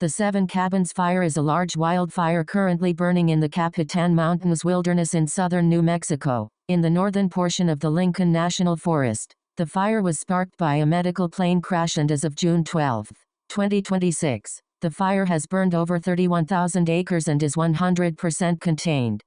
The Seven Cabins Fire is a large wildfire currently burning in the Capitan Mountains wilderness in southern New Mexico, in the northern portion of the Lincoln National Forest. The fire was sparked by a medical plane crash, and as of June 12, 2026, the fire has burned over 31,000 acres and is 100% contained.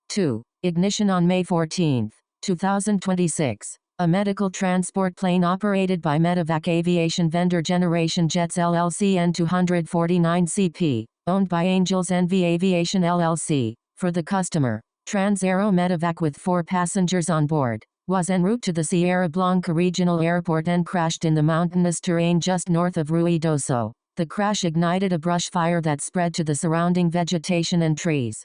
2. Ignition on May 14, 2026. A medical transport plane operated by Medevac Aviation vendor Generation Jets LLC N249CP, owned by Angels NV Aviation LLC, for the customer, Trans-Aero Medevac with 4 passengers on board, was en route to the Sierra Blanca Regional Airport and crashed in the mountainous terrain just north of Ruidoso. The crash ignited a brush fire that spread to the surrounding vegetation and trees.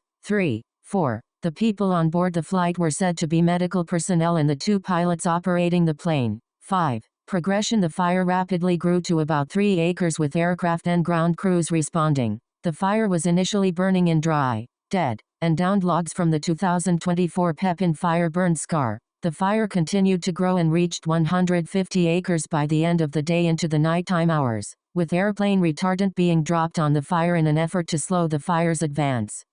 4. The people on board the flight were said to be medical personnel and the 2 pilots operating the plane. 5. Progression. The fire rapidly grew to about 3 acres with aircraft and ground crews responding. The fire was initially burning in dry, dead, and downed logs from the 2024 Pepin fire burn scar. The fire continued to grow and reached 150 acres by the end of the day into the nighttime hours, with airplane retardant being dropped on the fire in an effort to slow the fire's advance.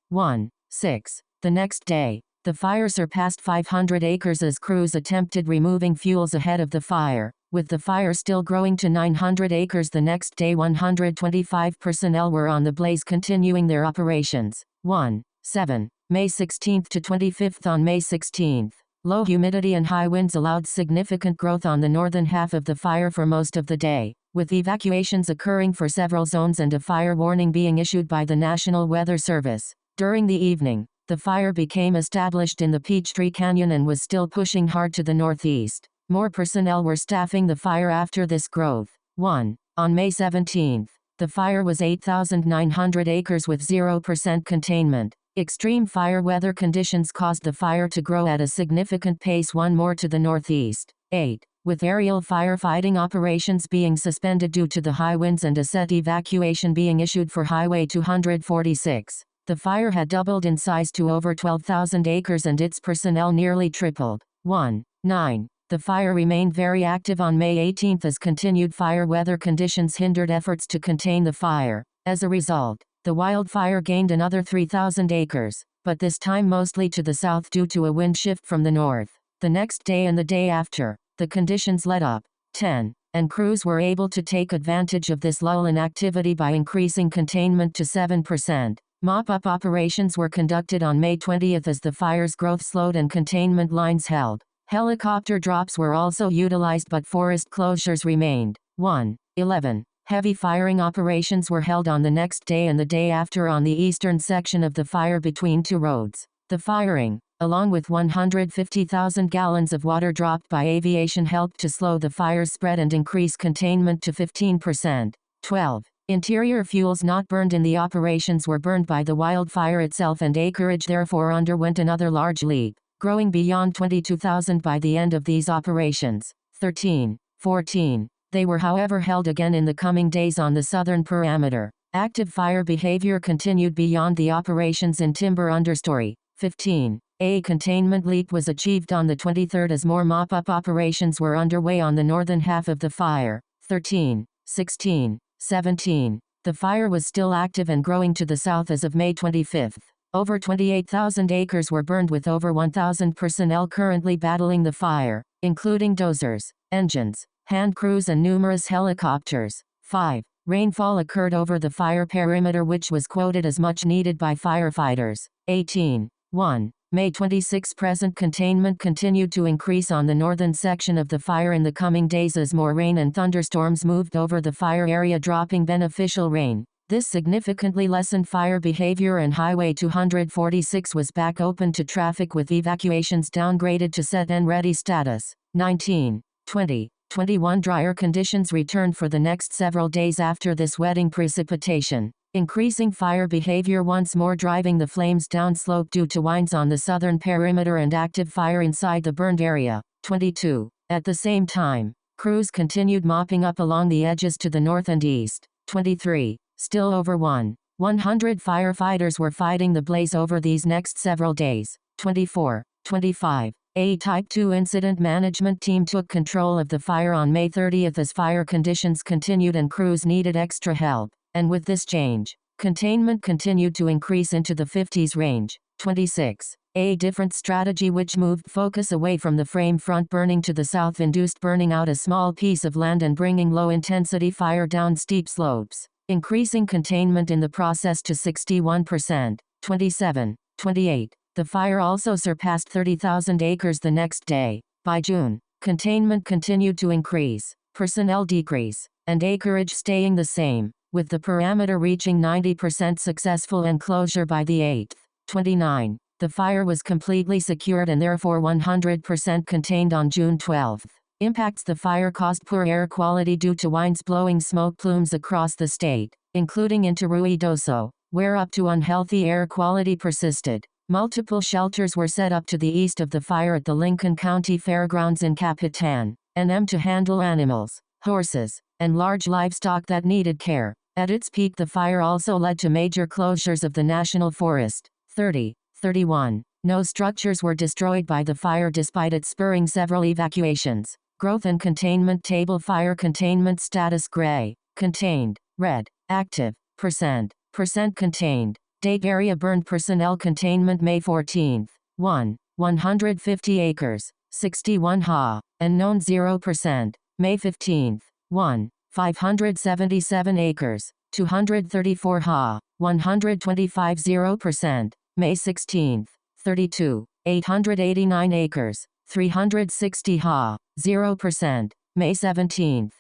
6. The next day, the fire surpassed 500 acres as crews attempted removing fuels ahead of the fire. With the fire still growing to 900 acres the next day, 125 personnel were on the blaze continuing their operations. 7. May 16 to 25. On May 16, low humidity and high winds allowed significant growth on the northern half of the fire for most of the day, with evacuations occurring for several zones and a fire warning being issued by the National Weather Service. During the evening, the fire became established in the Peachtree Canyon and was still pushing hard to the northeast. More personnel were staffing the fire after this growth. On May 17, the fire was 8,900 acres with 0% containment. Extreme fire weather conditions caused the fire to grow at a significant pace more to the northeast. 8. With aerial firefighting operations being suspended due to the high winds and a set evacuation being issued for Highway 246. The fire had doubled in size to over 12,000 acres and its personnel nearly tripled. 9. The fire remained very active on May 18 as continued fire weather conditions hindered efforts to contain the fire. As a result, the wildfire gained another 3,000 acres, but this time mostly to the south due to a wind shift from the north. The next day and the day after, the conditions let up. 10. And crews were able to take advantage of this lull in activity by increasing containment to 7%. Mop-up operations were conducted on May 20 as the fire's growth slowed and containment lines held. Helicopter drops were also utilized but forest closures remained. 11. Heavy firing operations were held on the next day and the day after on the eastern section of the fire between 2 roads. The firing, along with 150,000 gallons of water dropped by aviation, helped to slow the fire's spread and increase containment to 15%. 12. Interior fuels not burned in the operations were burned by the wildfire itself, and acreage therefore underwent another large leap, growing beyond 22,000 by the end of these operations. 14. They were however held again in the coming days on the southern perimeter. Active fire behavior continued beyond the operations in timber understory. 15. A containment leap was achieved on the 23rd as more mop-up operations were underway on the northern half of the fire. 13. 16. 17. The fire was still active and growing to the south as of May 25. Over 28,000 acres were burned with over 1,000 personnel currently battling the fire, including dozers, engines, hand crews and numerous helicopters. 5. Rainfall occurred over the fire perimeter which was quoted as much needed by firefighters. 18. May 26. Present containment continued to increase on the northern section of the fire in the coming days as more rain and thunderstorms moved over the fire area, dropping beneficial rain. This significantly lessened fire behavior and Highway 246 was back open to traffic with evacuations downgraded to set and ready status. 19. 20. 21. Drier conditions returned for the next several days after this wetting precipitation, increasing fire behavior once more, driving the flames downslope due to winds on the southern perimeter and active fire inside the burned area. 22. At the same time, crews continued mopping up along the edges to the north and east. 23. Still over 100 firefighters were fighting the blaze over these next several days. 24. 25. A Type 2 incident management team took control of the fire on May 30 as fire conditions continued and crews needed extra help. and with this change, containment continued to increase into the 50s range. 26. A different strategy which moved focus away from the frame front burning to the south induced burning out a small piece of land and bringing low-intensity fire down steep slopes, increasing containment in the process to 61%. 27. 28. The fire also surpassed 30,000 acres the next day. By June, containment continued to increase, personnel decrease, and acreage staying the same, with the parameter reaching 90% successful enclosure by the 8th. 29. The fire was completely secured and therefore 100% contained on June 12. Impacts: the fire caused poor air quality due to winds blowing smoke plumes across the state, including into Ruidoso, where up to unhealthy air quality persisted. Multiple shelters were set up to the east of the fire at the Lincoln County Fairgrounds in Capitan, NM to handle animals, horses, and large livestock that needed care. At its peak, the fire also led to major closures of the national forest. 30. 31. No structures were destroyed by the fire despite it spurring several evacuations. Growth and containment table: fire containment status: gray, contained; red, active, percent contained. Date: area burned. Personnel containment: May 14th, 150 acres, 61 ha, and known 0%. May 15th, 577 acres, 234 ha, 125 0%. May 16th, 889 acres, 360 ha, 0%. May 17th,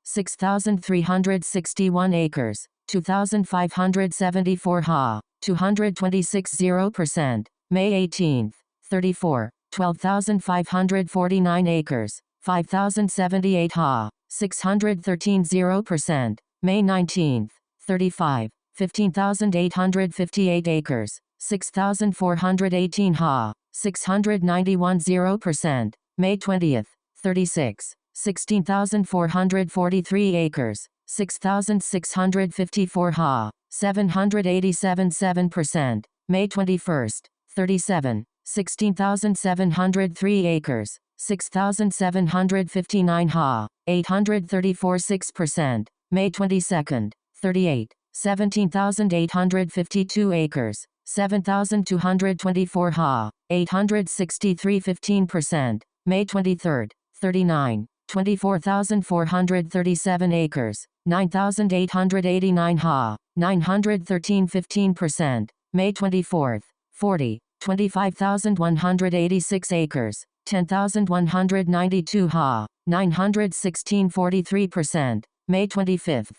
6,361 acres, 2,574 ha, 226 0%. May 18th, 12,549 acres, 5,078 ha, 613 0%. May 19th, 15,858 acres, 6,418 ha, 691 0%. May 20th, 16,443 acres, 6,654 ha, 787 7%. May 21st, 16,703 acres, 6,759 ha, 834 6%. May 22nd, 17,852 acres, 7,224 ha, 863 15%. May 23rd, 24,437 acres, 9,889 ha, 913 15%. May 24th, 25,186 acres, 10,192 ha, 916 43%. May 25th,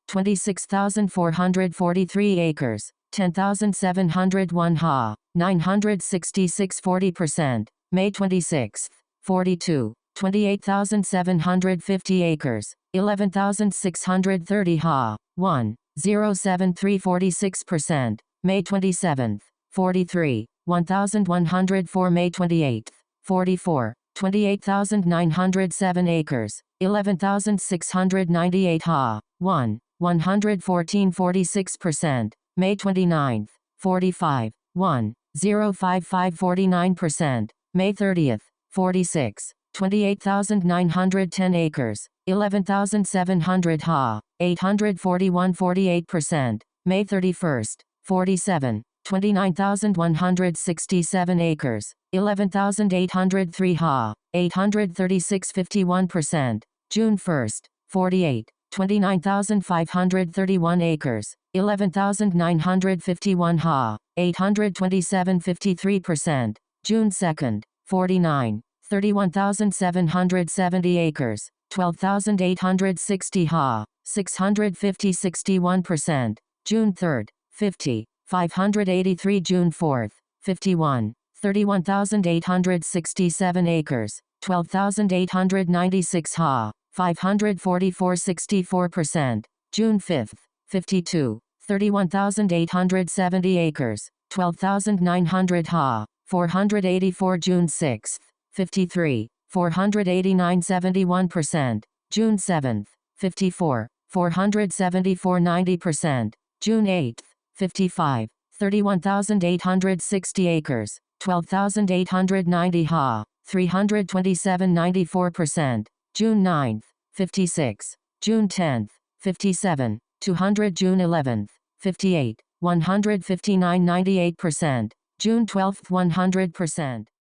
26,443 acres, 10,701 ha, 966 40%. May 26th, 28,750 acres, 11,630 ha, 1,073 46%. May 27th, 1,104. May 28th, 28,907 acres, 11,698 ha, 114 46%. May 29th, 1,055 49%. May 30th, 28,910 acres, 11,700 ha, 841 48%. May 31st, 29,167 acres, 11,803 ha, 836 51%. June 1st, 29,531 acres, 11,951 ha, 827 53%. June 2nd, 31,770 acres, 12,860 ha, 650 61%. June 3rd, 583. June 4th, 31,867 acres, 12,896 ha, 544 64%. June 5th, 31,870 acres, 12,900 ha, 484. June 6th, 489 71%. June 7th, 474 90%. June 8th, 31,860 acres, 12,890 ha, 327 94%. June 9th, 56. June 10th, 57. 200 June 11th. 58. 159 98%. June 12th 100%.